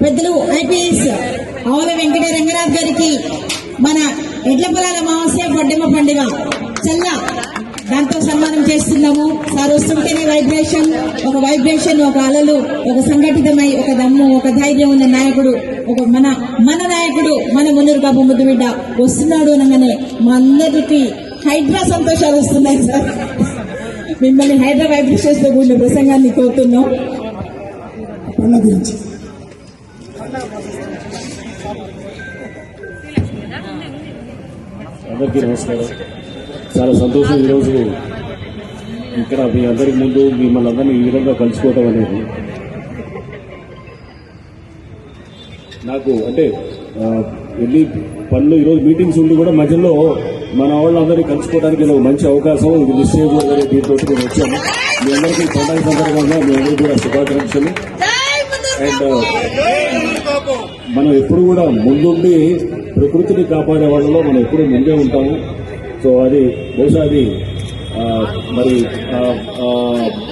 పెద్దలు ఐపీఎస్ ఆవుల వెంకట రంగనాథ్ గారికి మన ఎడ్ల పొలాల అమావాస్య బొడ్డెమ్మ పండుగ చల్ల దాంతో సన్మానం చేస్తున్నాము. సార్ వస్తుంటేనే ఒక వైబ్రేషన్, ఒక అలలు, ఒక సంఘటితమై, ఒక దమ్ము, ఒక ధైర్యం ఉన్న నాయకుడు, ఒక మన నాయకుడు, మన మున్నూరు బాబు ముద్దుబిడ్డ వస్తున్నాడు అనగానే మా అందరికి హైడ్రా సంతోషాలు వస్తున్నాయి. సార్ మిమ్మల్ని హైడ్రా వైబ్రేషన్స్ తో కూడిన ప్రసంగాన్ని కోరుతున్నాం. అందరికీ నమస్కారం. చాలా సంతోషం ఈరోజు ఇక్కడ మీ అందరికి ముందు మిమ్మల్ని అందరినీ ఈ విధంగా కలుసుకోవటం అనేది. నాకు అంటే ఎన్ని పనులు ఈరోజు మీటింగ్స్ ఉండి కూడా మధ్యలో మన వాళ్ళందరినీ కలుసుకోవడానికి ఇది ఒక మంచి అవకాశం. ఇది మిస్ చేయకూడదు. దీంతో నేను వచ్చాను. మీ అందరికీ పండుగ సందర్భంగా మీ అందరికీ కూడా శుభాకాంక్షలు. అండ్ మనం ఎప్పుడు కూడా ముందుండి ప్రకృతిని కాపాడే వాళ్ళలో మనం ఎప్పుడు ముందే ఉంటాము. సో అది బహుశా అది మరి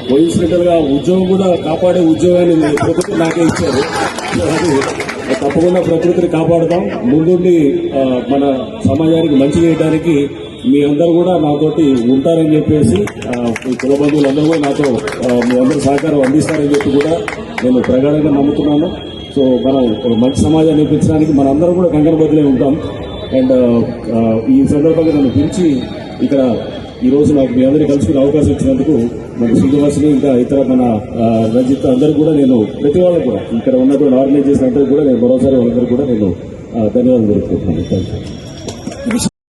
కోయిన్సిడెంటల్ గా ఉద్యోగం కూడా కాపాడే ఉద్యోగాన్ని ప్రకృతి నాకే ఇచ్చారు. సో అది తప్పకుండా ప్రకృతిని కాపాడుతాం. ముందుండి మన సమాజానికి మంచి చేయడానికి మీ అందరూ కూడా నాతోటి ఉంటారని చెప్పేసి కుల బంధువులందరూ కూడా నాతో మీ అందరూ సహకారం అందిస్తారని చెప్పి కూడా నేను ప్రగాఢంగా నమ్ముతున్నాను. సో మనం ఒక మంచి సమాజాన్ని నిర్మించడానికి మనందరం కూడా కంకణ బదిలే ఉంటాం. అండ్ ఈ సందర్భంగా నన్ను పిలిచి ఇక్కడ ఈరోజు నాకు మీ అందరికీ కలుసుకునే అవకాశం ఇచ్చినందుకు మన శ్రీనివాసుని ఇంకా ఇతర మన రంజిత్ అందరూ కూడా నేను ప్రతి వాళ్ళకు కూడా ఇక్కడ ఉన్నటువంటి ఆర్గనైజ్ చేసిన అందరూ కూడా నేను మరోసారి వాళ్ళందరూ కూడా నేను ధన్యవాదాలు తెలుపుకుంటున్నాను. Thank you.